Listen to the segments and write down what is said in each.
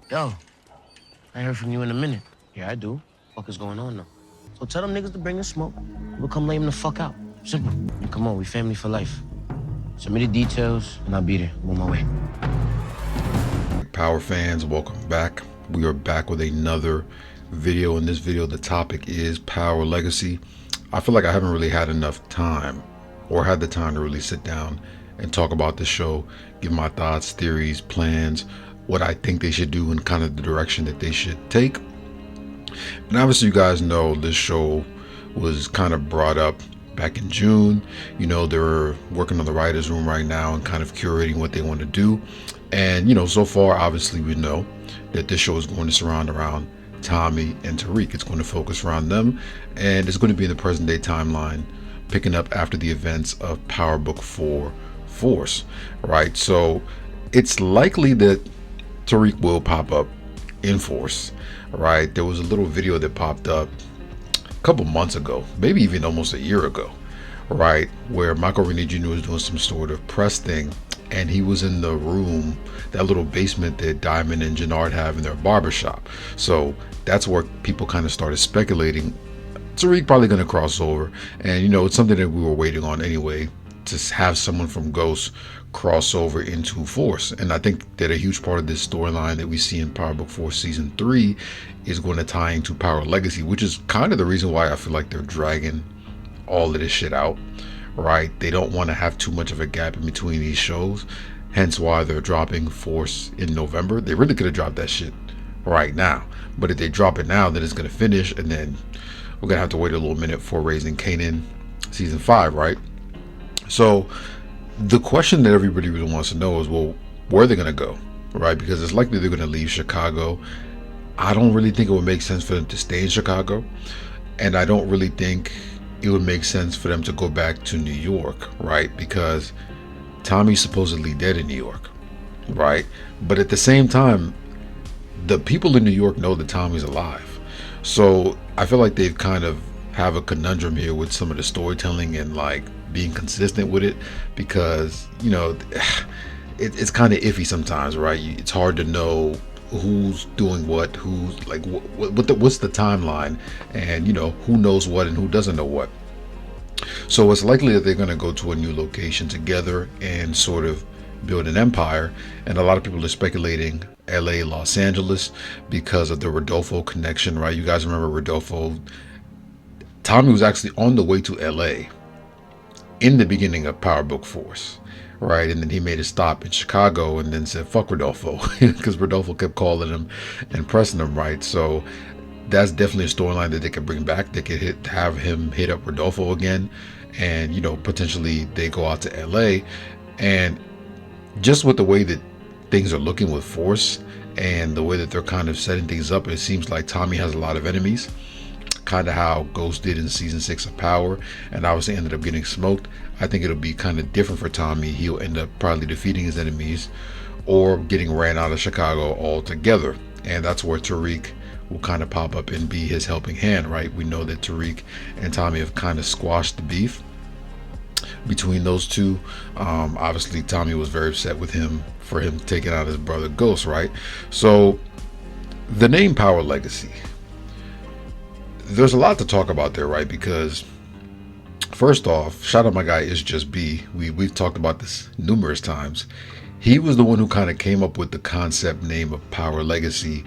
Yo, I ain't heard from you in a minute. Yeah, I do. Fuck is going on though? So tell them niggas to bring the smoke. We'll come lay them the fuck out. Simple. And come on, we family for life. Send me the details, and I'll be there. I'm on my way. Power fans, welcome back. We are back with another video. In this video, the topic is Power Legacy. I feel like I haven't really had enough time or had the time to really sit down and talk about the show, give my thoughts, theories, plans, what I think they should do and kind of the direction that they should take. And obviously you guys know this show was kind of brought up back in June. You know, they're working on the writer's room right now and kind of curating what they want to do. And, you know, so far, obviously we know that this show is going to surround around Tommy and Tariq. It's going to focus around them, and it's going to be in the present day timeline, picking up after the events of Power Book 4 Force, right? So it's likely that Tariq will pop up in Force, right? There was a little video that popped up a couple months ago, maybe even almost a year ago, right, where Michael Rennie Jr. was doing some sort of press thing, and he was in the room, that little basement that Diamond and Jannard have in their barbershop. So that's where people kind of started speculating Tariq probably going to cross over, and you know, it's something that we were waiting on anyway, to have someone from Ghost cross over into Force. And I think that a huge part of this storyline that we see in Power Book 4 Season 3 is going to tie into Power Legacy, which is kind of the reason why I feel like they're dragging all of this shit out, right? They don't want to have too much of a gap in between these shows, hence why they're dropping Force in November. They really could have dropped that shit right now, but if they drop it now, then it's going to finish, and then we're going to have to wait a little minute for Raising Kanan Season 5, right? So the question that everybody really wants to know is, well, where are they going to go, right? Because it's likely they're going to leave Chicago. I don't really think it would make sense for them to stay in Chicago, and I don't really think it would make sense for them to go back to New York, right? Because Tommy's supposedly dead in New York, right? But at the same time, the people in New York know that Tommy's alive. So I feel like they've kind of have a conundrum here with some of the storytelling and like being consistent with it, because you know it's kind of iffy sometimes, right? It's hard to know who's doing what, who's like what's the timeline, and you know who knows what and who doesn't know what. So it's likely that they're going to go to a new location together and sort of build an empire. And a lot of people are speculating LA, Los Angeles, because of the Rodolfo connection, right? You guys remember Rodolfo? Tommy was actually on the way to LA in the beginning of Power Book Force, right? And then he made a stop in Chicago and then said, fuck Rodolfo, because Rodolfo kept calling him and pressing him, right? So that's definitely a storyline that they could bring back. They could have him hit up Rodolfo again, and, you know, potentially they go out to LA. And just with the way that things are looking with Force and the way that they're kind of setting things up, it seems like Tommy has a lot of enemies, kind of how Ghost did in Season 6 of Power, and obviously ended up getting smoked. I think it'll be kind of different for Tommy. He'll end up probably defeating his enemies or getting ran out of Chicago altogether. And that's where Tariq will kind of pop up and be his helping hand, right? We know that Tariq and Tommy have kind of squashed the beef between those two. Obviously Tommy was very upset with him for him taking out his brother Ghost, right? So the name Power Legacy, there's a lot to talk about there, right? Because first off, shout out my guy Is Just B. We've talked about this numerous times. He was the one who kind of came up with the concept name of Power Legacy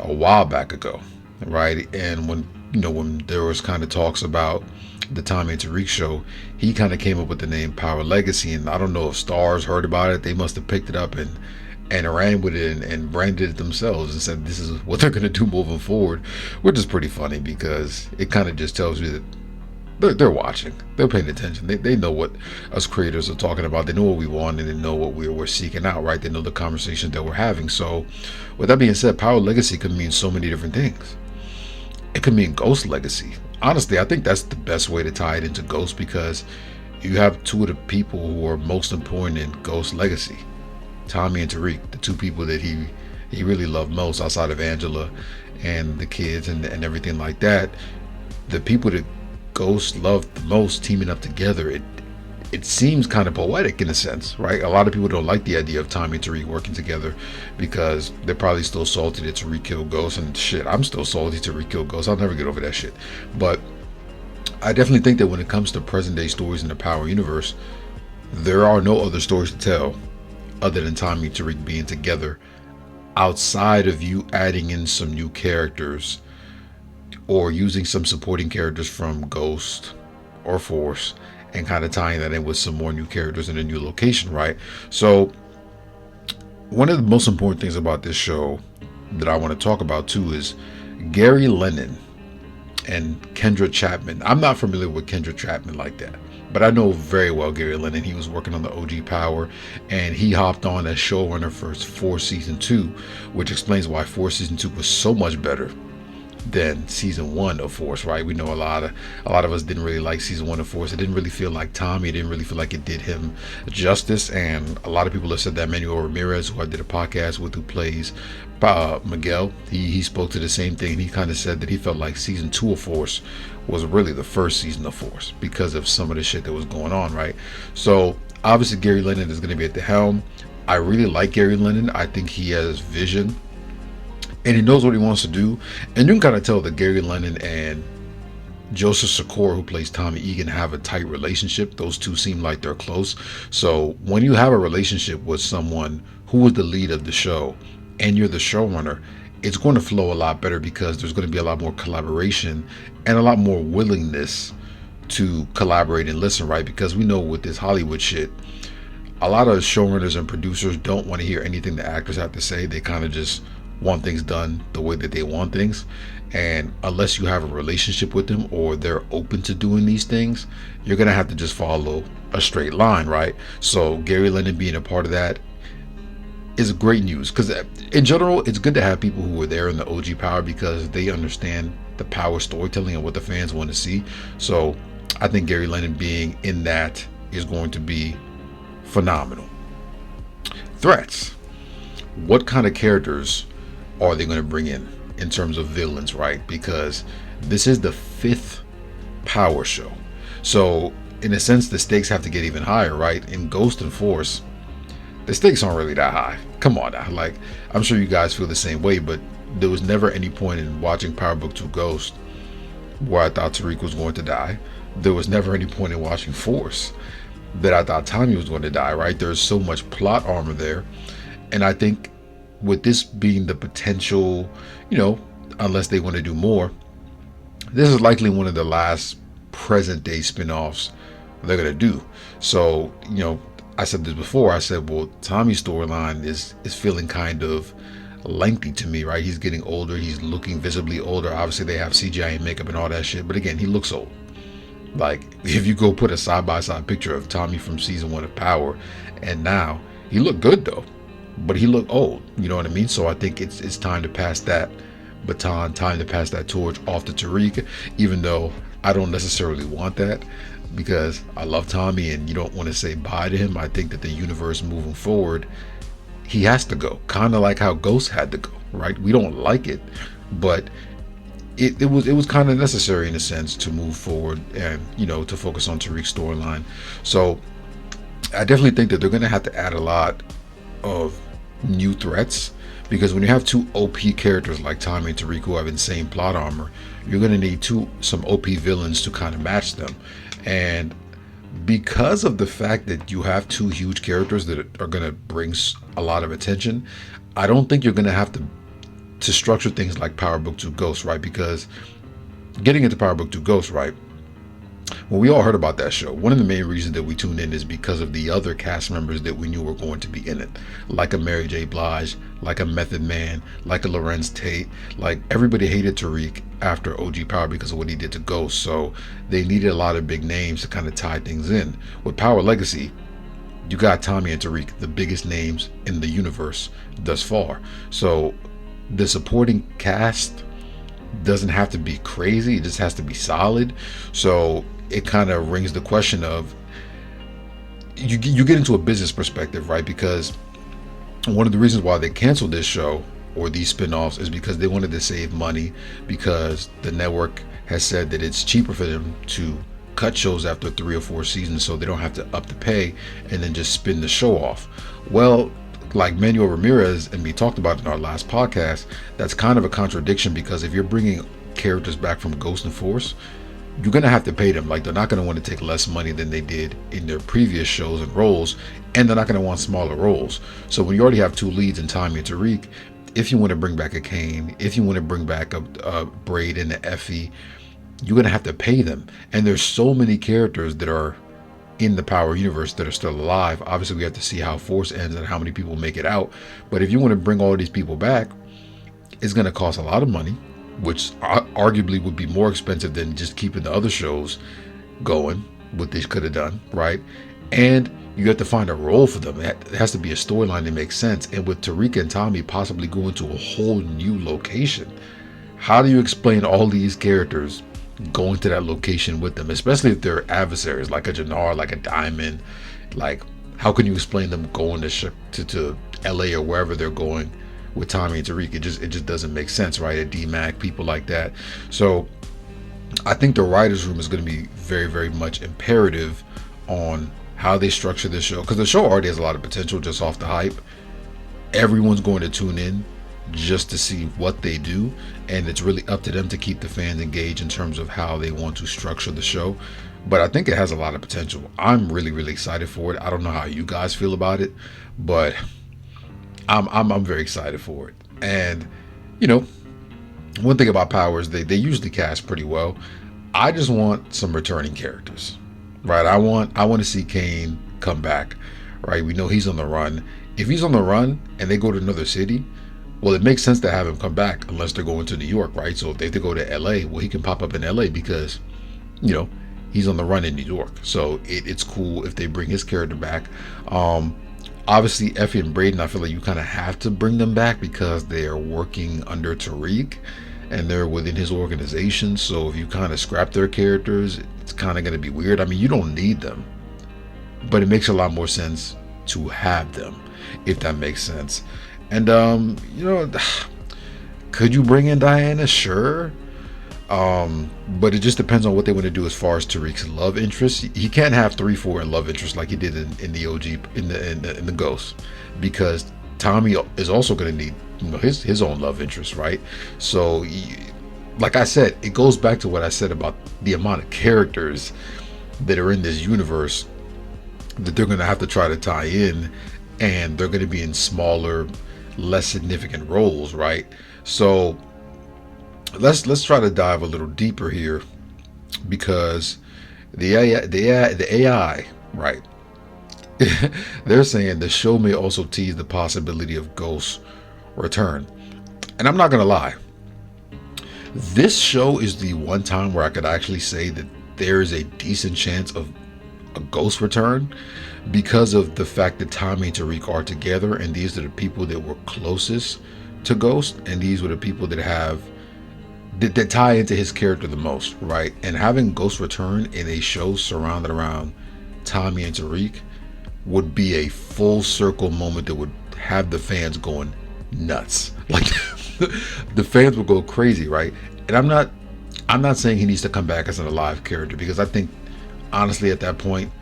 a while back ago, right? And when there was kind of talks about the Tommy and Tariq show, he kind of came up with the name Power Legacy. And I don't know if Stars heard about it. They must have picked it up and ran with it and branded it themselves and said this is what they're going to do moving forward, which is pretty funny because it kind of just tells you that they're watching, they're paying attention, they know what us creators are talking about, they know what we want, and they know what we're seeking out, right? They know the conversations that we're having. So with that being said, Power Legacy could mean so many different things. It could mean Ghost Legacy. Honestly, I think that's the best way to tie it into Ghost, because you have two of the people who are most important in Ghost Legacy, Tommy and Tariq, the two people that he really loved most outside of Angela and the kids and everything like that. The people that Ghost loved the most teaming up together, it seems kind of poetic in a sense, right? A lot of people don't like the idea of Tommy and Tariq working together because they're probably still salty that Tariq killed Ghost, and shit, I'm still salty Tariq killed Ghost. I'll never get over that shit. But I definitely think that when it comes to present day stories in the Power universe, there are no other stories to tell other than Tommy and Tariq being together, outside of you adding in some new characters or using some supporting characters from Ghost or Force and kind of tying that in with some more new characters in a new location, right? So one of the most important things about this show that I want to talk about too is Gary Lennon and Kendra Chapman. I'm not familiar with Kendra Chapman like that, but I know very well Gary Lennon. He was working on the OG Power, and he hopped on as showrunner for Force Season 2, which explains why Force Season 2 was so much better than Season 1 of Force, right? We know a lot of us didn't really like Season 1 of Force. It didn't really feel like Tommy. It didn't really feel like it did him justice, and a lot of people have said that. Manuel Ramirez, who I did a podcast with, who plays Miguel, he spoke to the same thing. He kind of said that he felt like Season 2 of Force was really the first season of Force because of some of the shit that was going on, right? So obviously Gary Lennon is going to be at the helm. I really like Gary Lennon. I think he has vision and he knows what he wants to do. And you can kind of tell that Gary Lennon and Joseph Secor, who plays Tommy Egan, have a tight relationship. Those two seem like they're close. So when you have a relationship with someone who is the lead of the show and you're the showrunner, it's going to flow a lot better because there's going to be a lot more collaboration and a lot more willingness to collaborate and listen, right? Because we know with this Hollywood shit, a lot of showrunners and producers don't want to hear anything the actors have to say. They kind of just want things done the way that they want things, and unless you have a relationship with them or they're open to doing these things, you're gonna have to just follow a straight line, right? So Gary Lennon being a part of that is great news, because in general it's good to have people who were there in the OG Power because they understand the Power storytelling and what the fans want to see. So I think Gary Lennon being in that is going to be phenomenal. Threats. What kind of characters are they going to bring in terms of villains, right? Because this is the 5th Power show. So in a sense, the stakes have to get even higher, right? In Ghost and Force, the stakes aren't really that high. Come on now. Like, I'm sure you guys feel the same way, but there was never any point in watching Power Book 2 Ghost where I thought Tariq was going to die. There was never any point in watching Force that I thought Tommy was going to die, right? There's so much plot armor there. And I think with this being the potential, unless they want to do more, this is likely one of the last present day spin-offs they're going to do. So, I said this before. I said, well, Tommy's storyline is feeling kind of lengthy to me, right? He's getting older. He's looking visibly older. Obviously, they have CGI and makeup and all that shit. But again, he looks old. Like, if you go put a side-by-side picture of Tommy from Season 1 of Power and now, he looked good, though. But he looked old, you know what I mean? So I think it's time to pass that baton, time to pass that torch off to Tariq, even though I don't necessarily want that because I love Tommy and you don't want to say bye to him. I think that the universe moving forward, he has to go, kind of like how Ghost had to go, right? We don't like it, but it was kind of necessary in a sense to move forward and, to focus on Tariq's storyline. So I definitely think that they're going to have to add a lot of new threats, because when you have two OP characters like Tommy and Tariq who have insane plot armor, you're going to need some OP villains to kind of match them. And because of the fact that you have two huge characters that are going to bring a lot of attention, I don't think you're going to have to structure things like Power Book 2 Ghost, right? Because getting into Power Book 2 Ghost, right, when we all heard about that show, one of the main reasons that we tuned in is because of the other cast members that we knew were going to be in it, like a Mary J. Blige, like a Method Man, like a Lorenz Tate. Like, everybody hated Tariq after OG Power because of what he did to Ghost, so they needed a lot of big names to kind of tie things in. With Power Legacy, you got Tommy and Tariq, the biggest names in the universe thus far. So the supporting cast doesn't have to be crazy, it just has to be solid. So it kind of rings the question of, you get into a business perspective, right? Because one of the reasons why they canceled this show or these spin-offs is because they wanted to save money, because the network has said that it's cheaper for them to cut shows after 3 or 4 seasons so they don't have to up the pay and then just spin the show off. Well, like Manuel Ramirez and we talked about in our last podcast, that's kind of a contradiction, because if you're bringing characters back from Ghost and Force, you're going to have to pay them. Like, they're not going to want to take less money than they did in their previous shows and roles, and they're not going to want smaller roles. So when you already have 2 leads in Tommy and Tariq, if you want to bring back a Kane, if you want to bring back a Braid and an Effie, you're going to have to pay them. And there's so many characters that are in the Power universe that are still alive. Obviously, we have to see how Force ends and how many people make it out. But if you want to bring all these people back, it's going to cost a lot of money, which arguably would be more expensive than just keeping the other shows going, what they could have done, right? And you have to find a role for them. It has to be a storyline that makes sense. And with Tariq and Tommy possibly going to a whole new location, how do you explain all these characters going to that location with them, especially if they're adversaries like a Jannar, like a Diamond? Like, how can you explain them going to LA or wherever they're going with Tommy and Tariq? It just doesn't make sense, right? At DMAC, people like that. So I think the writers' room is going to be very, very much imperative on how they structure this show, because the show already has a lot of potential just off the hype. Everyone's going to tune in just to see what they do, and it's really up to them to keep the fans engaged in terms of how they want to structure the show. But I think it has a lot of potential. I'm really, really excited for it. I don't know how you guys feel about it, but I'm very excited for it. And you know, one thing about Power is they usually cast pretty well. I just want some returning characters, right? I want to see Kane come back, right? We know he's on the run. If he's on the run and they go to another city, well, it makes sense to have him come back unless they're going to New York, right? So if they have to go to LA, well, he can pop up in LA because, you know, he's on the run in New York. So it's cool if they bring his character back. Obviously, Effie and Braden, I feel like you kind of have to bring them back because they are working under Tariq and they're within his organization. So if you kind of scrap their characters, it's kind of going to be weird. I mean, you don't need them, but it makes a lot more sense to have them, if that makes sense. And you know, could you bring in Diana? Sure. But it just depends on what they want to do as far as Tariq's love interest. He can't have 3-4 love interest like he did in the OG in the Ghost, because Tommy is also going to need, you know, his own love interest, right? So like I said, it goes back to what I said about the amount of characters that are in this universe that they're going to have to try to tie in, and they're going to be in smaller, less significant roles, right? So let's try to dive a little deeper here, because the AI, right? They're saying the show may also tease the possibility of Ghost's return. And I'm not gonna lie, this show is the one time where I could actually say that there is a decent chance of a Ghost return, because of the fact that Tommy and Tariq are together, and these are the people that were closest to Ghost, and these were the people that tie into his character the most, right? And having Ghost return in a show surrounded around Tommy and Tariq would be a full circle moment that would have the fans going nuts. Like the fans would go crazy, right? And I'm not saying he needs to come back as an alive character, because I think honestly at that point,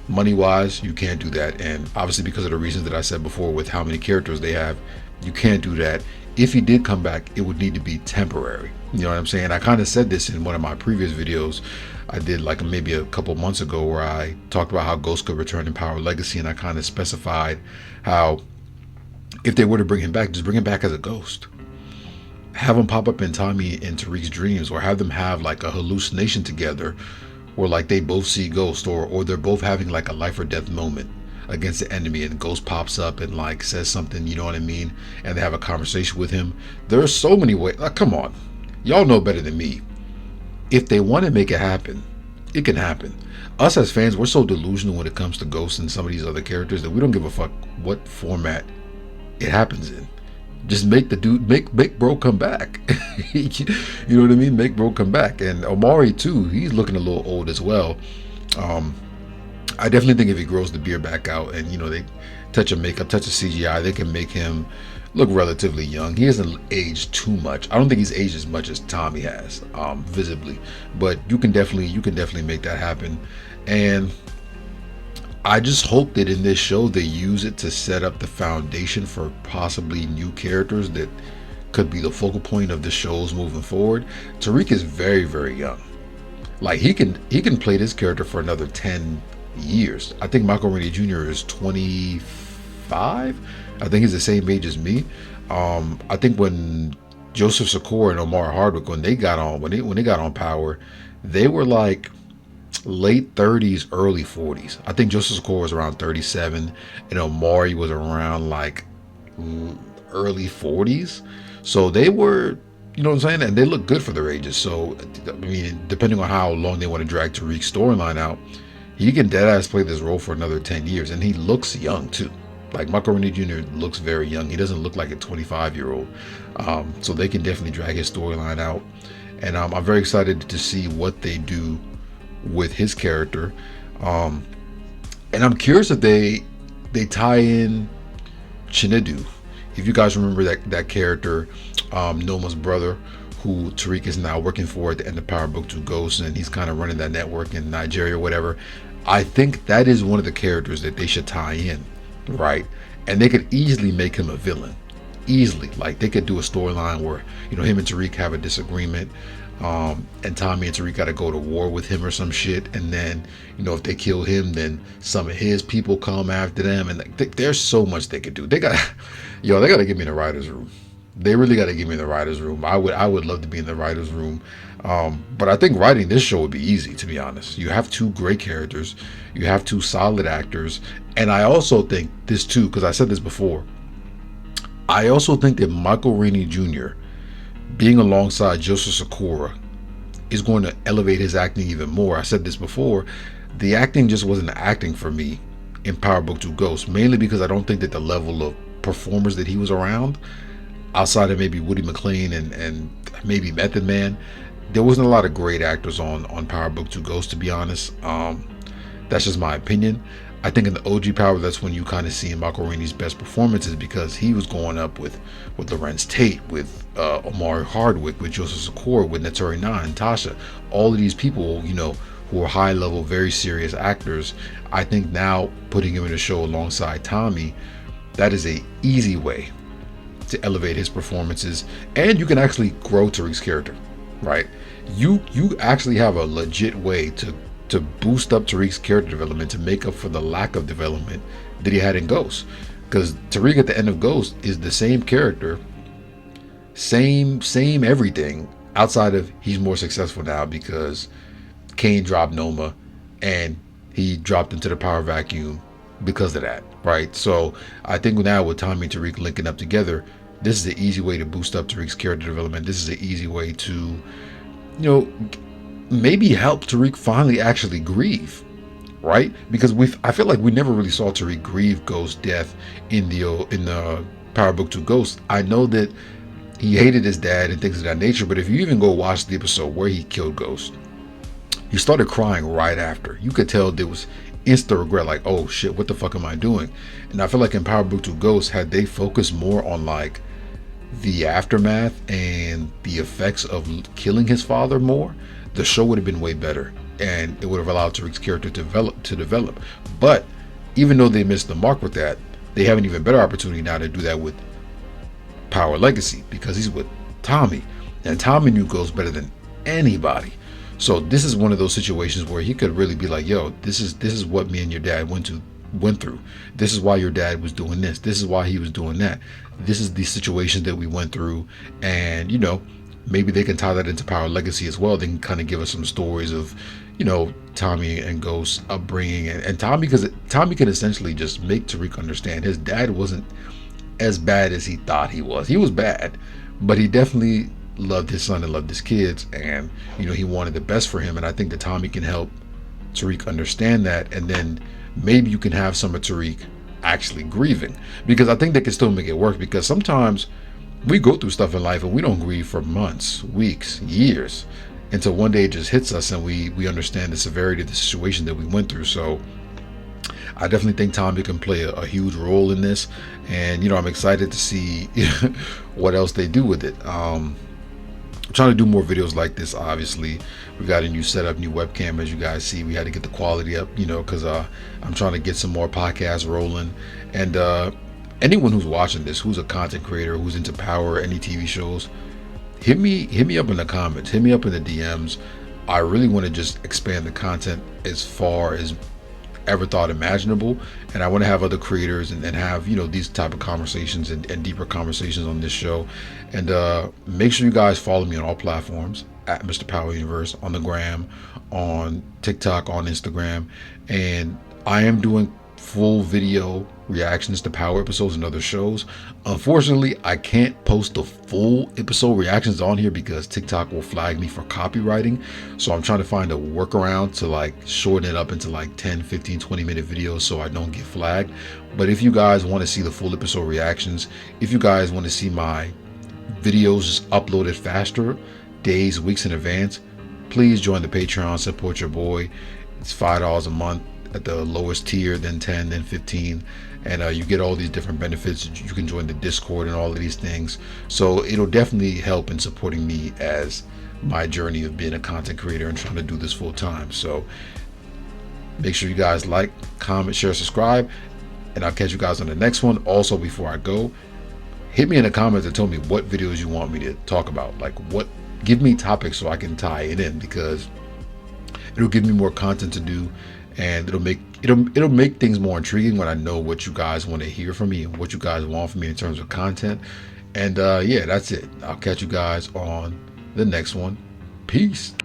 money wise, you can't do that. And obviously because of the reasons that I said before with how many characters they have, you can't do that. If he did come back, it would need to be temporary. You know what I'm saying? I kind of said this in one of my previous videos I did, like maybe a couple months ago, where I talked about how Ghost could return in Power Legacy, and I kind of specified how if they were to bring him back, just bring him back as a ghost. Have him pop up in Tommy and Tariq's dreams, or have them have like a hallucination together, or like they both see Ghost, or they're both having like a life or death moment against the enemy, and Ghost pops up and like says something, you know what I mean, and they have a conversation with him. There are so many ways. Like, come on, y'all know better than me. If they want to make it happen, it can happen. Us as fans, we're so delusional when it comes to Ghost and some of these other characters that we don't give a fuck what format it happens in. Just make the dude, make bro come back. You know what I mean? Make bro come back. And Omari too, he's looking a little old as well. I definitely think if he grows the beard back out, and you know, they touch a makeup, touch a CGI, they can make him look relatively young. He hasn't aged too much. I don't think he's aged as much as Tommy has, visibly, but you can definitely make that happen. And I just hope that in this show they use it to set up the foundation for possibly new characters that could be the focal point of the shows moving forward. Tariq is very, very young. Like he can play this character for another 10 years. I think Michael Rennie Jr. is 25. I think he's the same age as me. I think when Joseph Secor and Omar Hardwick, when they got on Power, they were like late 30s, early 40s. I think Joseph Secor was around 37, and Omari was around like early 40s. So they were, you know what I'm saying, and they look good for their ages. So I mean, depending on how long they want to drag Tariq's storyline out, he can deadass play this role for another 10 years, and he looks young too. Like Michael Rennie Jr. looks very young. He doesn't look like a 25-year-old. So they can definitely drag his storyline out, and I'm very excited to see what they do with his character. And I'm curious if they tie in Chinedu. If you guys remember that character, Noma's brother, who Tariq is now working for at the end of Power Book 2 Ghosts, and he's kind of running that network in Nigeria or whatever. I think that is one of the characters that they should tie in, right? And they could easily make him a villain. Easily. Like they could do a storyline where, you know, him and Tariq have a disagreement, and Tommy and Tariq got to go to war with him or some shit, and then, you know, if they kill him, then some of his people come after them, and like, there's so much they could do. They got to give me the writer's room. They really got to give me the writer's room. I would love to be in the writer's room. But I think writing this show would be easy, to be honest. You have two great characters, you have two solid actors, and I also think this too, because I said this before, I also think that Michael Rennie Jr. being alongside Joseph Sikora is going to elevate his acting even more. I said this before, the acting just wasn't acting for me in Power Book 2 Ghosts, mainly because I don't think that the level of performers that he was around, outside of maybe Woody McLean and maybe Method Man, there wasn't a lot of great actors on Power Book 2 Ghosts, to be honest. That's just my opinion. I think in the OG Power, that's when you kind of see Michael Rennie's best performances, because he was going up with Lorenz Tate, with Omari Hardwick, with Joseph Sikora, with Naturi Na and Tasha. All of these people, you know, who are high level, very serious actors. I think now putting him in a show alongside Tommy, that is a easy way to elevate his performances, and you can actually grow Tariq's character, right? You actually have a legit way to boost up Tariq's character development, to make up for the lack of development that he had in Ghost. Because Tariq at the end of Ghost is the same character, same everything, outside of he's more successful now because Kane dropped Noma and he dropped into the power vacuum because of that, right? So I think now with Tommy and Tariq linking up together, this is an easy way to boost up Tariq's character development. This is an easy way to, you know, maybe help Tariq finally actually grieve, right? Because I feel like we never really saw Tariq grieve Ghost's death in the Power Book 2 Ghost. I know that he hated his dad and things of that nature, but if you even go watch the episode where he killed Ghost, he started crying right after. You could tell there was instant regret, like, oh shit, what the fuck am I doing? And I feel like in Power Book 2 Ghost, had they focused more on like the aftermath and the effects of killing his father more, the show would have been way better, and it would have allowed Tariq's character to develop. But even though they missed the mark with that, they have an even better opportunity now to do that with Power Legacy, because he's with Tommy, and Tommy knew Ghost better than anybody. So this is one of those situations where he could really be like, yo, this is what me and your dad went through. This is why your dad was doing this. This is why he was doing that. This is the situations that we went through. And, you know, maybe they can tie that into Power Legacy as well. They can kind of give us some stories of, you know, Tommy and Ghost's upbringing. And Tommy, because Tommy can essentially just make Tariq understand his dad wasn't as bad as he thought he was. He was bad, but he definitely loved his son and loved his kids. And, you know, he wanted the best for him. And I think that Tommy can help Tariq understand that. And then maybe you can have some of Tariq actually grieving, because I think they can still make it work, because sometimes we go through stuff in life and we don't grieve for months, weeks, years, until one day it just hits us and we understand the severity of the situation that we went through. So I definitely think Tommy can play a huge role in this, and I'm excited to see what else they do with it. I'm trying to do more videos like this. Obviously, we got a new setup, new webcam, as you guys see. We had to get the quality up, because I'm trying to get some more podcasts rolling. And anyone who's watching this, who's a content creator, who's into power, any TV shows, hit me up in the comments, hit me up in the DMs. I really want to just expand the content as far as ever thought imaginable, and I want to have other creators and have these type of conversations and deeper conversations on this show. And make sure you guys follow me on all platforms at Mr. Power Universe, on the gram, on TikTok, on Instagram. And I am doing full video reactions to power episodes and other shows. Unfortunately, I can't post the full episode reactions on here because TikTok will flag me for copywriting. So I'm trying to find a workaround to like shorten it up into like 10, 15, 20-minute videos so I don't get flagged. But if you guys want to see the full episode reactions, if you guys want to see my videos just uploaded faster, days, weeks in advance, please join the Patreon, support your boy. It's $5 a month at the lowest tier, then 10, then 15, and you get all these different benefits. You can join the Discord and all of these things, so it'll definitely help in supporting me as my journey of being a content creator and trying to do this full time. So make sure you guys like, comment, share, subscribe, and I'll catch you guys on the next one. Also, before I go, hit me in the comments and tell me what videos you want me to talk about. Like, give me topics so I can tie it in, because it'll give me more content to do, and it'll make things more intriguing when I know what you guys want to hear from me and what you guys want from me in terms of content. And yeah, that's it. I'll catch you guys on the next one. Peace.